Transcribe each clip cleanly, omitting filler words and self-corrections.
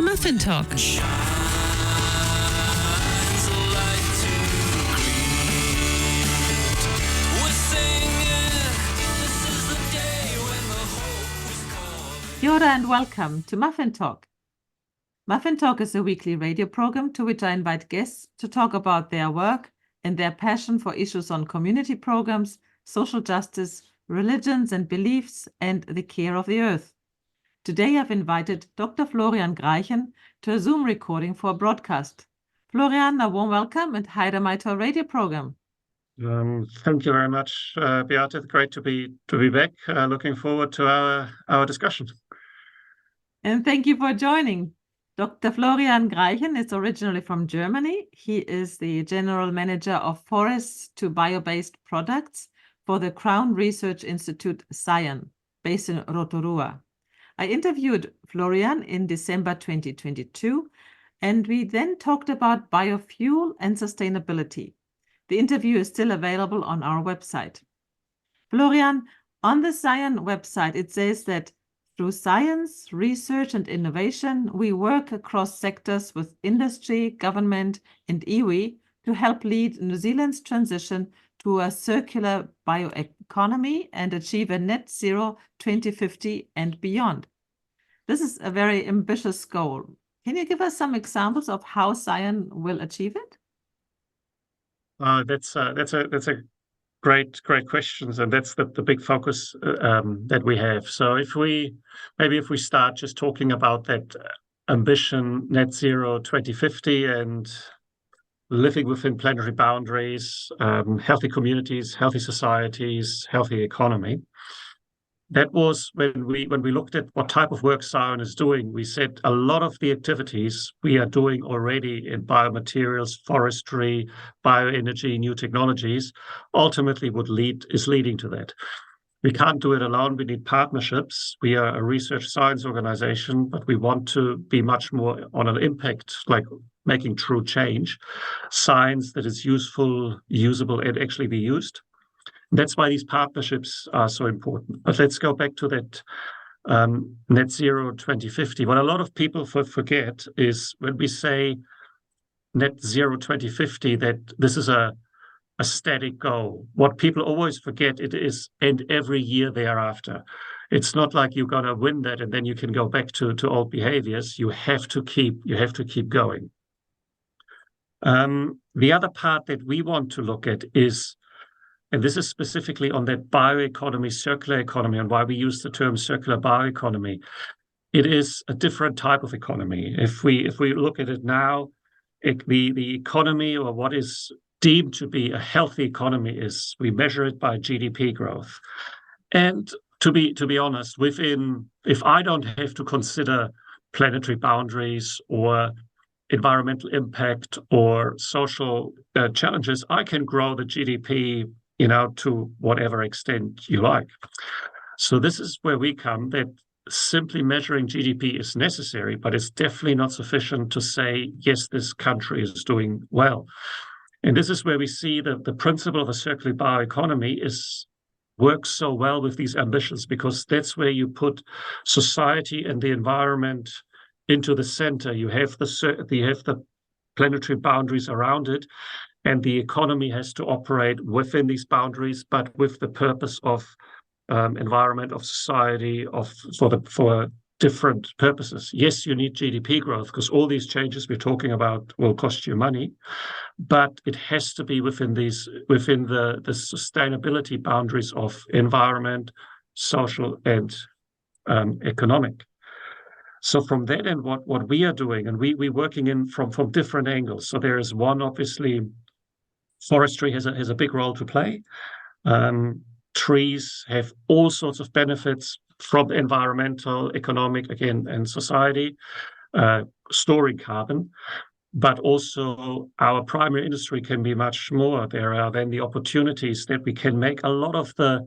Muffin Talk. Kia ora and welcome to Muffin Talk. Muffin Talk is a weekly radio program to which I invite guests to talk about their work and their passion for issues on community programs, social justice, religions and beliefs, and the care of the earth. Today I've invited Dr. Florian Graichen to a Zoom recording for a broadcast. Florian, a warm welcome and hi to our radio program. Thank you very much, Beate. Great to be back. Looking forward to our discussion. And thank you for joining. Dr. Florian Graichen is originally from Germany. He is the General Manager of Forests to Biobased Products for the Crown Research Institute Scion, based in Rotorua. I interviewed Florian in December 2022, and we then talked about biofuel and sustainability. The interview is still available on our website. Florian, on the Scion website, it says that through science, research, and innovation, we work across sectors with industry, government, and iwi to help lead New Zealand's transition to a circular bioeconomy and achieve a net zero 2050 and beyond. This is a very ambitious goal. Can you give us some examples of how Scion will achieve it? That's a great questions, and that's the big focus that we have. So if we start just talking about that ambition, net zero 2050, and living within planetary boundaries, healthy communities, healthy societies, healthy economy. That was when we looked at what type of work Scion is doing. We said a lot of the activities we are doing already in biomaterials, forestry, bioenergy, new technologies, ultimately is leading to that. We can't do it alone. We need partnerships. We are a research science organization, but we want to be much more on an impact, like making true change, science that is useful, usable, and actually be used. That's why these partnerships are so important. But let's go back to that net zero 2050. What a lot of people forget is when we say net zero 2050, that this is a static goal. What people always forget it is, and every year thereafter. It's not like you're going to win that and then you can go back to old behaviors. You have to keep going. The other part that we want to look at is, and this is specifically on that bioeconomy, circular economy, and why we use the term circular bioeconomy. It is a different type of economy. If we look at it now, the economy, or what is deemed to be a healthy economy, is we measure it by GDP growth. And to be honest, if I don't have to consider planetary boundaries or environmental impact or social challenges, I can grow the GDP to whatever extent you like. So this is where we come, that simply measuring GDP is necessary, but it's definitely not sufficient to say, yes, this country is doing well. And this is where we see that the principle of a circular bioeconomy works so well with these ambitions, because that's where you put society and the environment into the center. You have the planetary boundaries around it, and the economy has to operate within these boundaries, but with the purpose of environment, of society, for different purposes. Yes, you need GDP growth because all these changes we're talking about will cost you money, but it has to be within the sustainability boundaries of environment, social, and economic. So from that and what we are doing, and we're working from different angles. So there is one, obviously, forestry has a big role to play. Trees have all sorts of benefits from environmental, economic, again, and society, storing carbon. But also our primary industry can be much more. There are then the opportunities that we can make a lot of the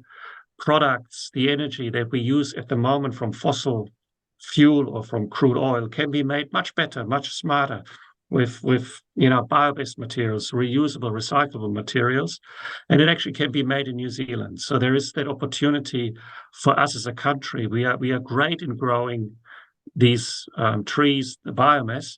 products, the energy that we use at the moment from fossil fuel or from crude oil can be made much better, much smarter with bio-based materials, reusable, recyclable materials, and it actually can be made in New Zealand. So there is that opportunity for us as a country. We are great in growing trees, the biomass,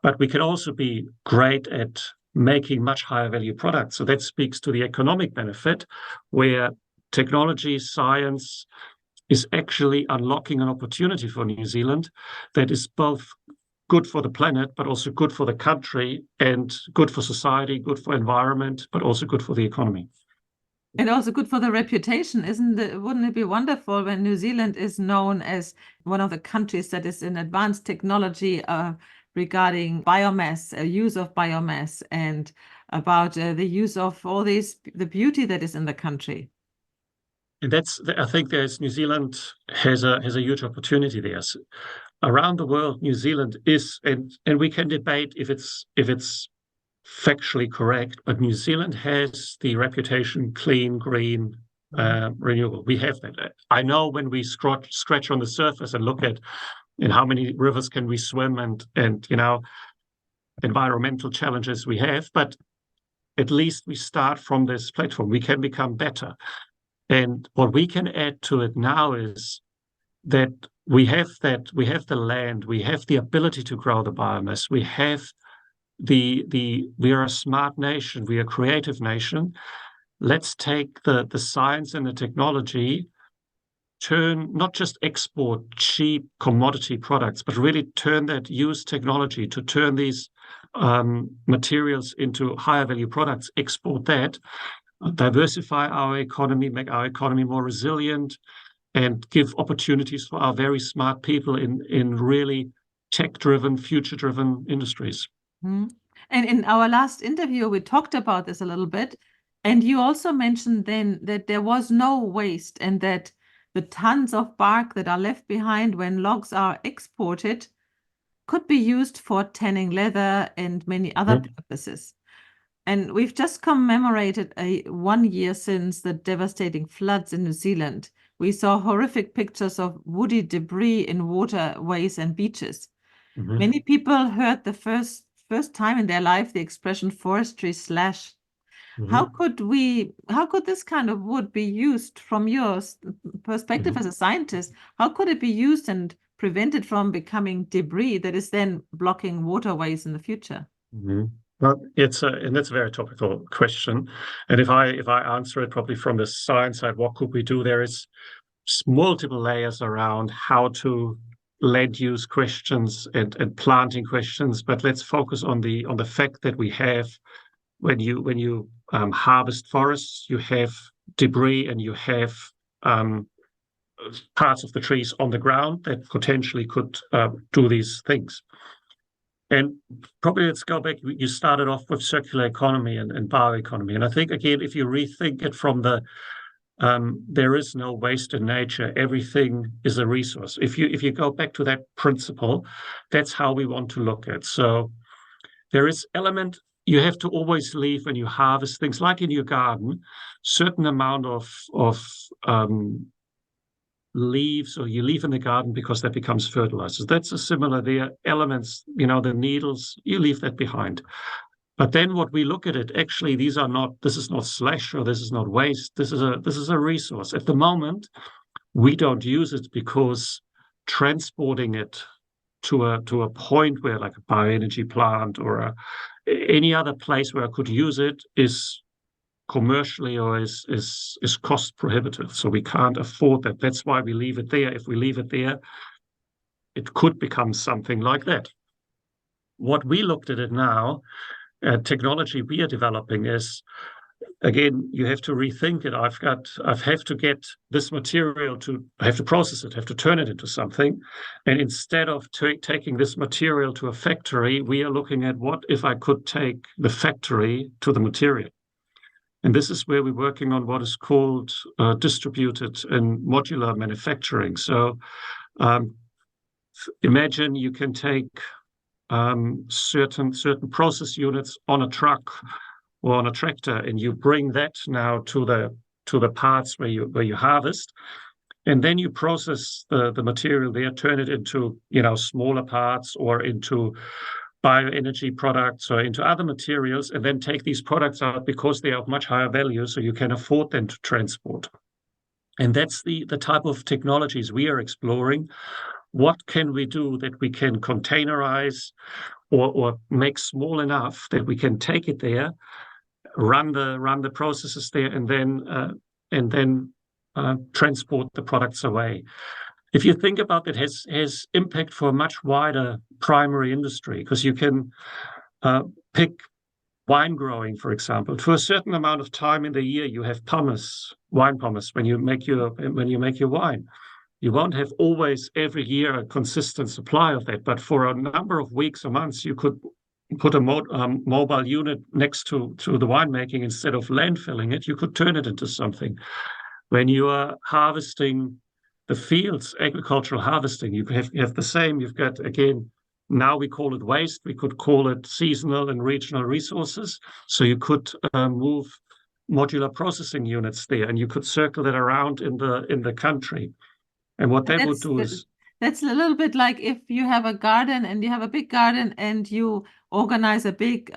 but we can also be great at making much higher value products. So that speaks to the economic benefit, where technology, science is actually unlocking an opportunity for New Zealand that is both good for the planet, but also good for the country and good for society, good for environment, but also good for the economy. And also good for the reputation, wouldn't it be wonderful when New Zealand is known as one of the countries that is in advanced technology regarding biomass, use of biomass, and about the use of all the beauty that is in the country. And I think New Zealand has a huge opportunity there. So around the world, New Zealand is, and we can debate if it's factually correct, but New Zealand has the reputation clean, green, renewable. We have that. I know when we scratch on the surface and look at how many rivers can we swim and environmental challenges we have, but at least we start from this platform. We can become better. And what we can add to it now is that we have the land, we have the ability to grow the biomass, we have we are a smart nation, we are a creative nation. Let's take the science and the technology, not just export cheap commodity products, but really use technology to turn these materials into higher value products, export that, diversify our economy, make our economy more resilient, and give opportunities for our very smart people in really tech-driven, future-driven industries. And in our last interview, we talked about this a little bit. And you also mentioned then that there was no waste and that the tons of bark that are left behind when logs are exported could be used for tanning leather and many other purposes. And we've just commemorated 1 year since the devastating floods in New Zealand. We saw horrific pictures of woody debris in waterways and beaches. Many people heard the first time in their life the expression forestry slash. How could this kind of wood be used from your perspective as a scientist? How could it be used and prevented from becoming debris that is then blocking waterways in the future? Well, that's a very topical question. And if I answer it probably from the science side, what could we do? There is multiple layers around how to land use questions and planting questions, but let's focus on the fact that we have, when you harvest forests, you have debris and you have parts of the trees on the ground that potentially could do these things. And probably let's go back. You started off with circular economy and bioeconomy, and I think again, if you rethink it from there is no waste in nature. Everything is a resource. If you go back to that principle, that's how we want to look at. So there is element you have to always leave when you harvest things, like in your garden, certain amount of leaves, or you leave in the garden because that becomes fertilizer. That's a similar there. Elements, the needles, you leave that behind. But then what we look at it, actually, this is not slash or this is not waste. This is a resource. At the moment, we don't use it because transporting it to a point where, like a bioenergy plant or any other place where I could use it, is commercially or is cost prohibitive. So we can't afford that. That's why we leave it there. If we leave it there, it could become something like that. What we looked at it now, technology we are developing is, again, you have to rethink it. I have to get this material I have to process it, have to turn it into something. And instead of taking this material to a factory, we are looking at what if I could take the factory to the material. And this is where we're working on what is called distributed and modular manufacturing. So imagine you can take certain process units on a truck or on a tractor, and you bring that now to the parts where you harvest, and then you process the material there, turn it into smaller parts or into bioenergy products or into other materials, and then take these products out because they are of much higher value, so you can afford them to transport. And that's the type of technologies we are exploring, what can we do that we can containerize or make small enough that we can take it there, run the processes there, and then transport the products away. If you think about it, has impact for a much wider primary industry, because you can pick wine growing, for example. For a certain amount of time in the year, you have pomace, wine pomace, when you make your wine. You won't have always every year a consistent supply of that, but for a number of weeks or months, you could put a mobile unit next to the winemaking. Instead of landfilling it, you could turn it into something. When you are harvesting the fields, agricultural harvesting, you have the same. You've got, again, now we call it waste. We could call it seasonal and regional resources. So you could move modular processing units there, and you could circle that around in the country. And what that would do is... That's a little bit like if you have a garden and you have a big garden and you organize a big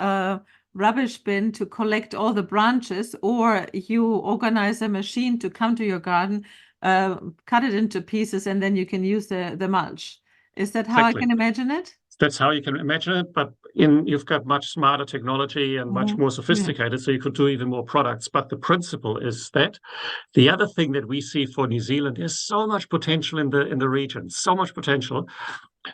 rubbish bin to collect all the branches, or you organize a machine to come to your garden, cut it into pieces, and then you can use the mulch. Is that how Exactly. I can imagine it? That's how you can imagine it, but you've got much smarter technology and much more sophisticated, so you could do even more products. But the principle is that the other thing that we see for New Zealand is so much potential in the region, so much potential.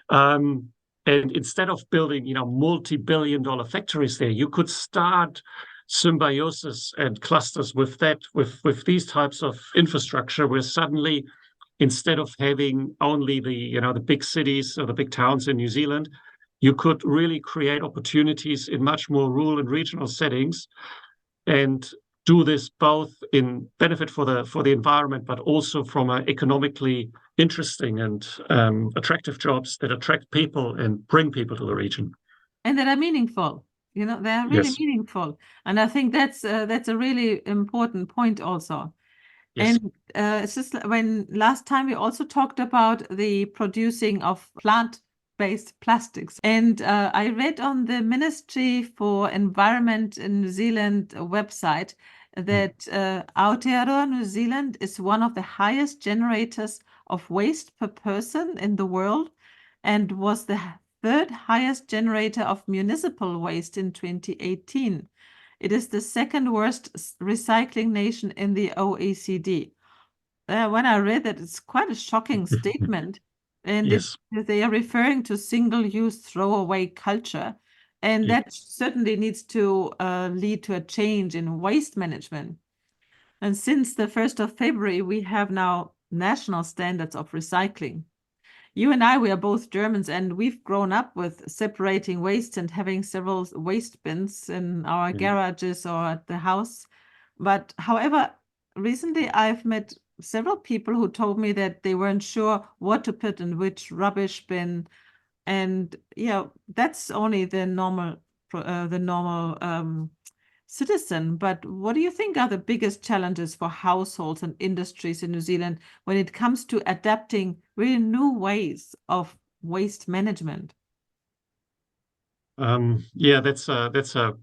And instead of building, multi-billion-dollar factories there, you could start symbiosis and clusters with these types of infrastructure, where suddenly, instead of having only the big cities or the big towns in New Zealand, you could really create opportunities in much more rural and regional settings, and do this both in benefit for the environment, but also from economically interesting and attractive jobs that attract people and bring people to the region. And that are meaningful. They are really meaningful. And I think that's a really important point also. Yes. And it's just when last time we also talked about the producing of plant-based plastics. And I read on the Ministry for Environment in New Zealand website that Aotearoa, New Zealand, is one of the highest generators of waste per person in the world, and was the third highest generator of municipal waste in 2018. It is the second worst recycling nation in the OECD. When I read that, it's quite a shocking statement. And Yes. they are referring to single-use throwaway culture. And that certainly needs to lead to a change in waste management. And since the 1st of February, we have now national standards of recycling. You and I, we are both Germans, and we've grown up with separating waste and having several waste bins in our garages or at the house. But however, recently I've met several people who told me that they weren't sure what to put in which rubbish bin. And that's only the normal citizen. But what do you think are the biggest challenges for households and industries in New Zealand when it comes to adapting really new ways of waste management? That's a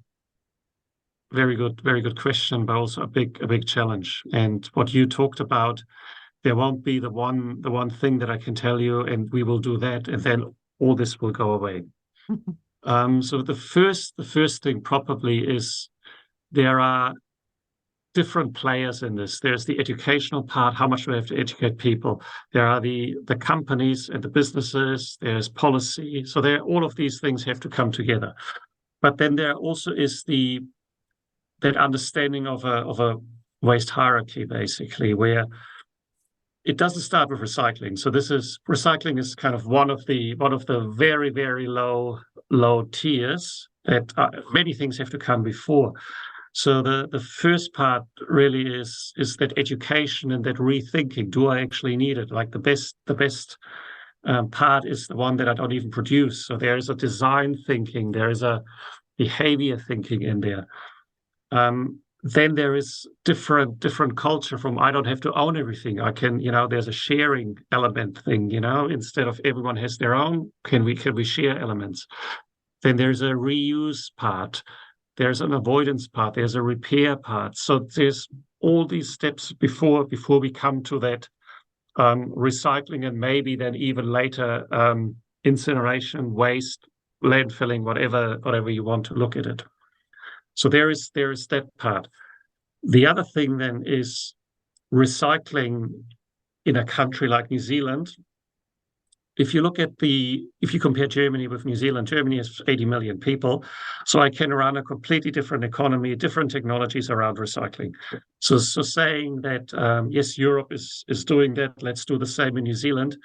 very good question, but also a big challenge. And what you talked about, there won't be the one thing that I can tell you, and we will do that, and then all this will go away. So the first thing probably is, there are different players in this. There's the educational part, how much we have to educate people. There are the companies and the businesses, there's policy. So all of these things have to come together. But then there also is that understanding of a waste hierarchy, basically, where it doesn't start with recycling. So recycling is kind of one of the very, very low tiers that many things have to come before. So the first part really is that education and that rethinking. Do I actually need it? Like the best part is the one that I don't even produce. So there is a design thinking, there is a behavior thinking in there. Then there is different culture from, I don't have to own everything. I can, there's a sharing element thing, instead of everyone has their own, can we share elements? Then there's a reuse part. There's an avoidance part, there's a repair part. So there's all these steps before we come to that recycling, and maybe then even later incineration, waste, landfilling, whatever you want to look at it. So there is that part. The other thing then is recycling in a country like New Zealand. If you compare Germany with New Zealand, Germany has 80 million people. So I can run a completely different economy, different technologies around recycling. So saying that, yes, Europe is doing that, let's do the same in New Zealand,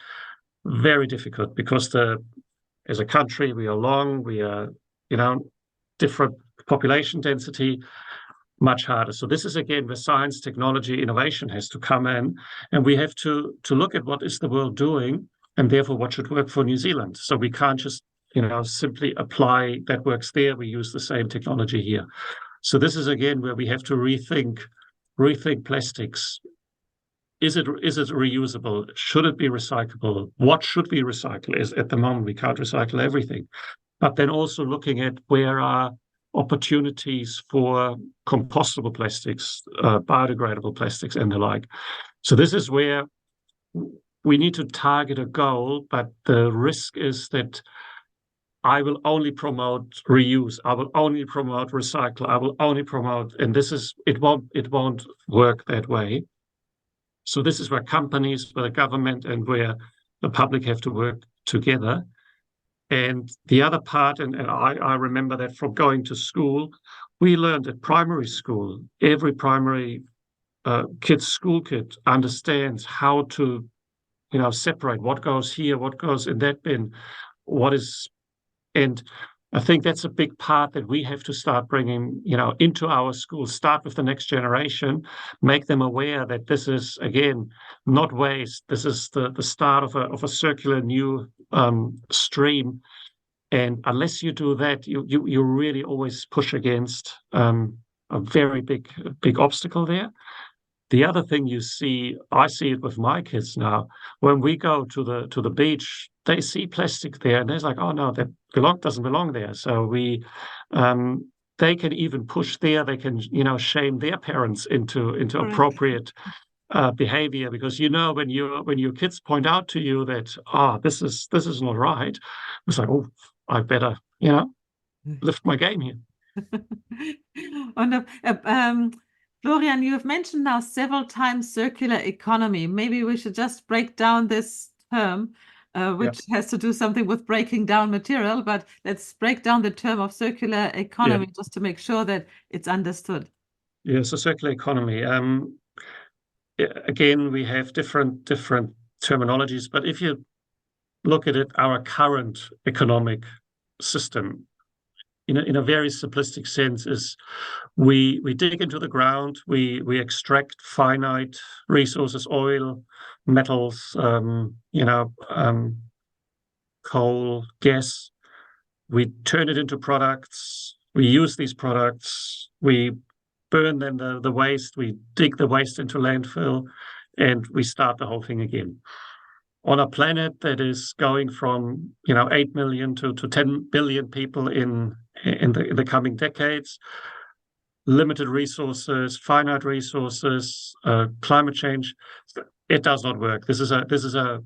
very difficult, because as a country, we are long, we are, different population density, much harder. So this is, again, where science, technology, innovation has to come in, and we have to look at what is the world doing, and therefore what should work for New Zealand. So we can't just, simply apply that works there. We use the same technology here. So this is, again, where we have to rethink plastics. Is it reusable? Should it be recyclable? What should we recycle? At the moment, we can't recycle everything. But then also looking at where are opportunities for compostable plastics, biodegradable plastics, and the like. So this is where we need to target a goal, but the risk is that I will only promote reuse, I will only promote recycle, I will only promote, and it won't work that way. So this is where companies, where the government, and where the public have to work together. And the other part, and I remember that from going to school, we learned at primary school, every primary school kid understands how to, separate what goes here, what goes in that bin, and I think that's a big part that we have to start bringing, into our schools, start with the next generation, make them aware that this is, again, not waste. This is the start of a circular new stream. And unless you do that, you really always push against a very big obstacle there. The other thing I see it with my kids now. When we go to the beach, they see plastic there, and they're like, "Oh no, that doesn't belong there." So they can even push there. They can, shame their parents into appropriate behavior, because when your kids point out to you that this is not right, it's like, oh, I better lift my game here. And Florian, you have mentioned now several times circular economy. Maybe we should just break down this term, which has to do something with breaking down material, but let's break down the term of circular economy just to make sure that it's understood. Yeah, so circular economy. Again, we have different terminologies, but if you look at it, our current economic system, in a very simplistic sense, is we dig into the ground, we extract finite resources, oil, metals, coal, gas. We turn it into products. We use these products. We burn then the waste. We dig the waste into landfill, and we start the whole thing again. On a planet that is going from 8 million to 10 billion people in the coming decades, limited resources, finite resources, climate change, it does not work. This is a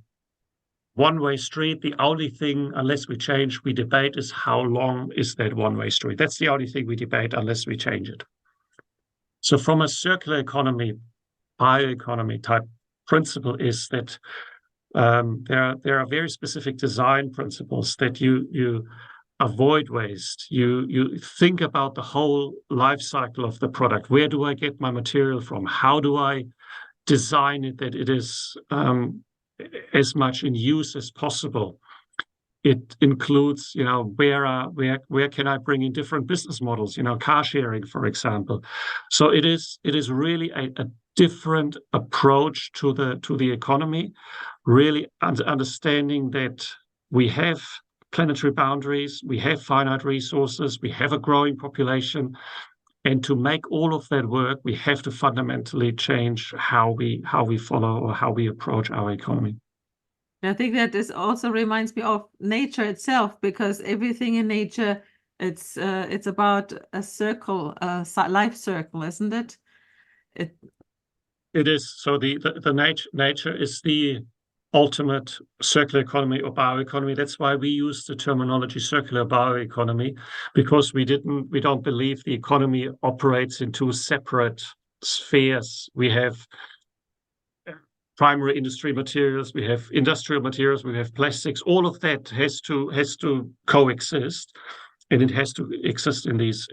one-way street. The only thing, unless we change, we debate is how long is that one-way street. That's the only thing we debate unless we change it. So from a circular economy, bioeconomy type principle is that there are very specific design principles that you avoid waste. You think about the whole life cycle of the product. Where do I get my material from? How do I design it that it is as much in use as possible? It includes, where can I bring in different business models? Car sharing, for example. So it is really a different approach to the economy. Really understanding that we have planetary boundaries, we have finite resources, we have a growing population, and to make all of that work, we have to fundamentally change how we follow or how we approach our economy. I think that this also reminds me of nature itself, because everything in nature, it's about a circle, life circle, isn't it? It is. So the nature is the ultimate circular economy or bioeconomy. That's why we use the terminology circular bioeconomy, because we don't believe the economy operates in two separate spheres. We have primary industry materials, we have industrial materials, we have plastics. All of that has to coexist, and it has to exist in these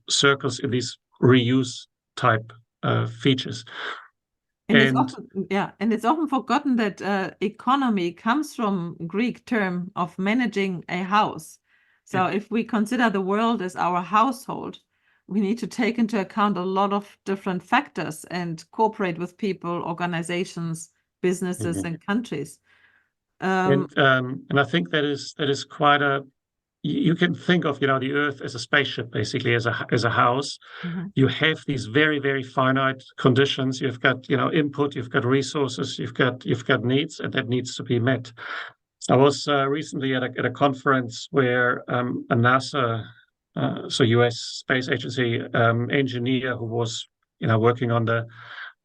circles, in these reuse type features. And it's often forgotten that economy comes from Greek term of managing a house. So if we consider the world as our household, we need to take into account a lot of different factors and cooperate with people, organizations, businesses, and countries. And I think that is quite a. You can think of, the Earth as a spaceship, basically as a house. You have these very, very finite conditions. You've got, input, you've got resources, you've got needs, and that needs to be met. I was recently at a conference where a NASA, so U.S. Space Agency engineer who was, working on the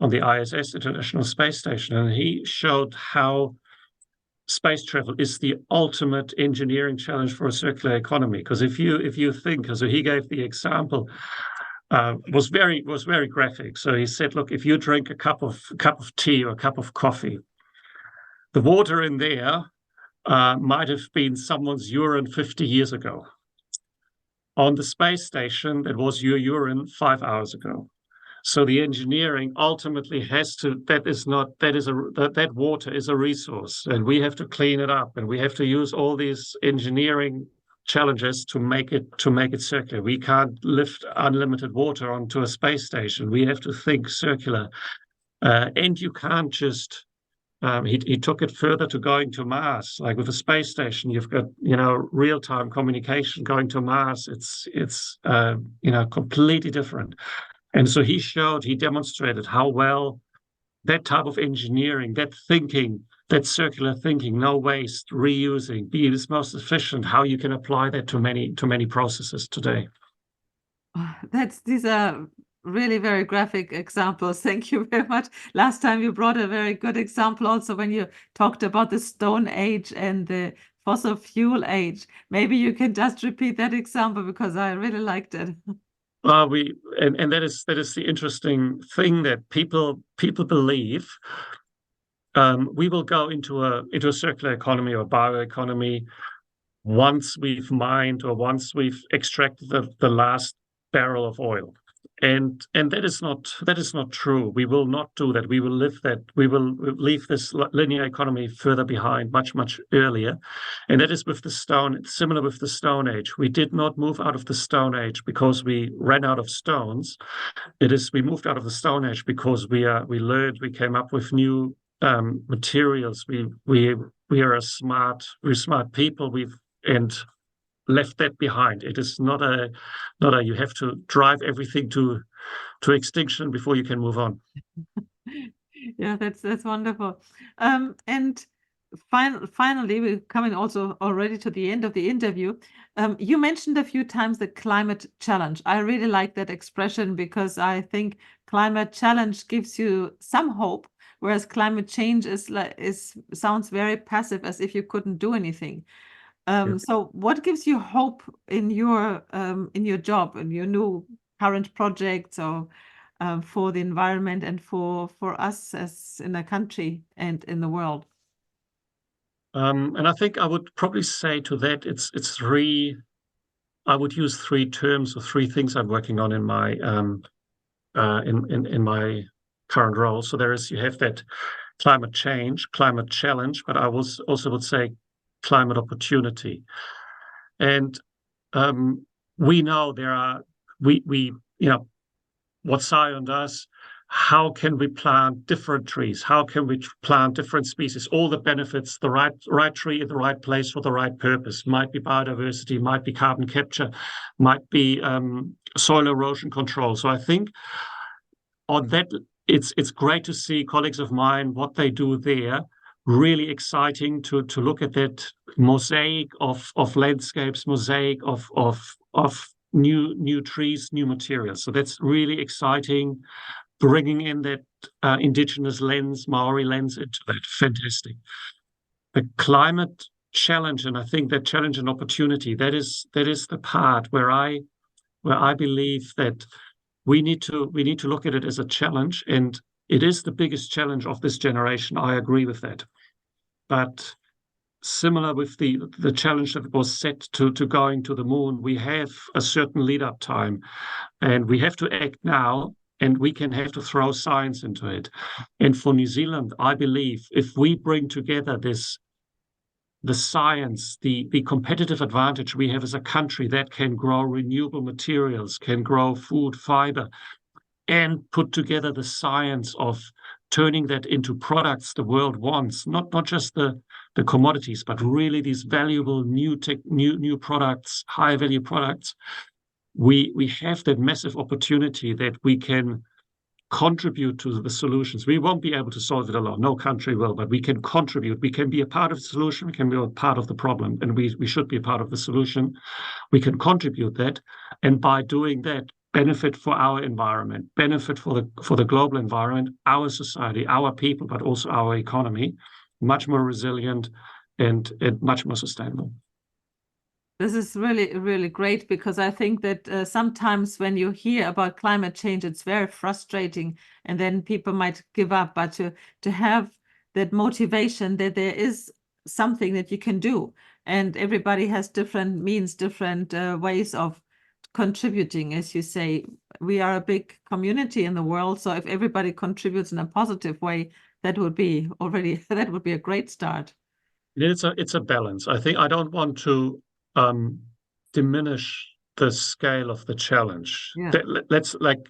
ISS, International Space Station, and he showed how space travel is the ultimate engineering challenge for a circular economy. Because if you think, so he gave the example, was very graphic. So he said, look, if you drink a cup of tea or a cup of coffee, the water in there might have been someone's urine 50 years ago. On the space station, that was your urine 5 hours ago. So the engineering ultimately has to, that water is a resource, and we have to clean it up, and we have to use all these engineering challenges to make it circular. We can't lift unlimited water onto a space station. We have to think circular, and you can't just. He took it further to going to Mars. Like with a space station, you've got real-time communication. Going to Mars, it's completely different. And so he demonstrated how well that type of engineering, that thinking, that circular thinking, no waste, reusing, being the most efficient, how you can apply that to many processes today. These are really very graphic examples. Thank you very much. Last time you brought a very good example also when you talked about the Stone Age and the fossil fuel age. Maybe you can just repeat that example because I really liked it. And that is the interesting thing, that people believe we will go into a circular economy or bioeconomy once we've mined or once we've extracted the last barrel of oil. And that is not true. We will not do that. We will leave this linear economy further behind, much earlier. And that is similar with the Stone Age. We did not move out of the Stone Age because we ran out of stones. We moved out of the Stone Age because we learned, we came up with new materials. We are we're smart people. And left that behind. It is not a you have to drive everything to extinction before you can move on. Yeah, that's wonderful. And finally, we're coming also already to the end of the interview. You mentioned a few times the climate challenge. I really like that expression because I think climate challenge gives you some hope, whereas climate change sounds very passive, as if you couldn't do anything. So what gives you hope in your job and your new current projects, or for the environment and for us as in a country and in the world? And I think I would probably say to that it's three. I would use three terms or three things I'm working on in my in my current role. So you have that climate change, climate challenge, but I also would say climate opportunity. And we know what Scion does. How can we plant different trees? How can we plant different species? All the benefits, the right tree in the right place for the right purpose. Might be biodiversity, might be carbon capture, might be soil erosion control. So I think on that, it's great to see colleagues of mine, what they do there. Really exciting to look at that mosaic of landscapes, mosaic of new trees, new materials. So that's really exciting. bringing in that indigenous lens, Maori lens into that. Fantastic. The climate challenge, and I think that challenge and opportunity, that is the part where I believe that we need to look at it as a challenge, and it is the biggest challenge of this generation. I agree with that. But similar with the challenge that was set to going to the moon, we have a certain lead-up time, and we have to act now, and we can have to throw science into it. And for New Zealand, I believe if we bring together the science, the competitive advantage we have as a country that can grow renewable materials, can grow food, fiber, and put together the science of turning that into products the world wants, not just the commodities, but really these valuable new products, high value products. We have that massive opportunity that we can contribute to the solutions. We won't be able to solve it alone. No country will, but we can contribute. We can be a part of the solution. We can be a part of the problem, and we should be a part of the solution. We can contribute that, and by doing that, benefit for our environment, benefit for the global environment, our society, our people, but also our economy, much more resilient and much more sustainable. This is really, really great, because I think that sometimes when you hear about climate change, it's very frustrating, and then people might give up. But to have that motivation that there is something that you can do, and everybody has different means, different ways of contributing. As you say, we are a big community in the world, so if everybody contributes in a positive way, that would be a great start. It's a balance. I think I don't want to diminish the scale of the challenge. Yeah.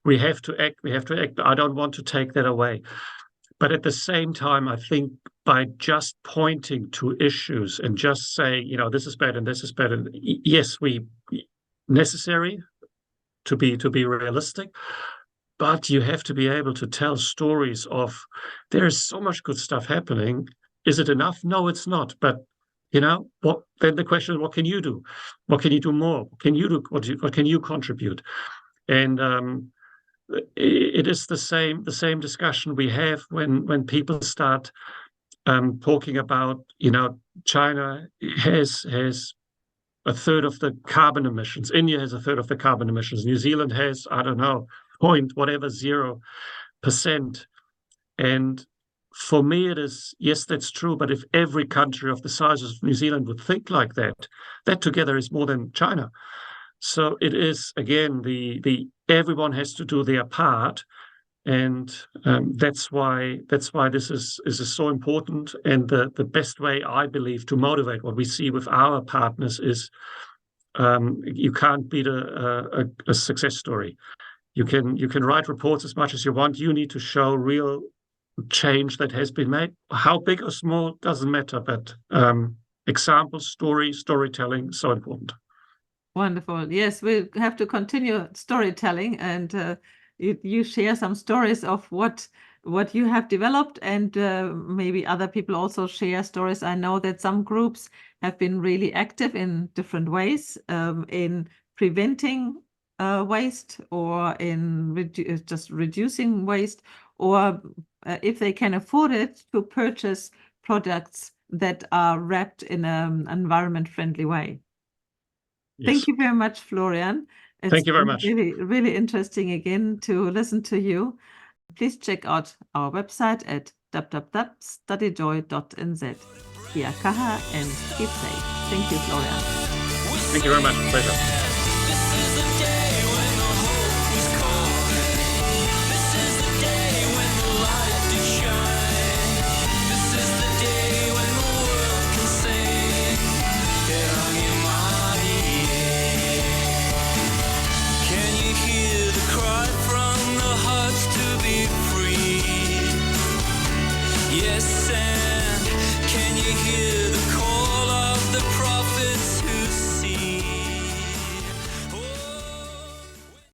We have to act. But I don't want to take that away. But at the same time, I think by just pointing to issues and just saying, this is bad and this is bad, and yes, necessary to be realistic, but you have to be able to tell stories of there is so much good stuff happening. Is it enough? No, it's not. But then the question is, what can you do? What can you do more? What can you do? What can you contribute? And it is the same discussion we have when people start talking about, China has a third of the carbon emissions. India has a third of the carbon emissions. New Zealand has, I don't know, 0.0%. And for me, it is, yes, that's true. But if every country of the size of New Zealand would think like that together is more than China. So it is, again, the everyone has to do their part. And that's why this is so important. And the best way, I believe, to motivate what we see with our partners is you can't beat a success story. You can write reports as much as you want. You need to show real change that has been made. How big or small doesn't matter, but examples, storytelling, so important. Wonderful. Yes, we have to continue storytelling, and you share some stories of what you have developed, and maybe other people also share stories. I know that some groups have been really active in different ways in preventing waste, or in just reducing waste, or if they can afford it, to purchase products that are wrapped in an environment-friendly way. Yes. Thank you very much, Florian. Thank you very much. Really, really interesting again to listen to you. Please check out our website at www.studyjoy.nz. Kia kaha and keep safe. Thank you, Florian. Thank you very much. Pleasure. Yes, and can you hear the call of the prophets?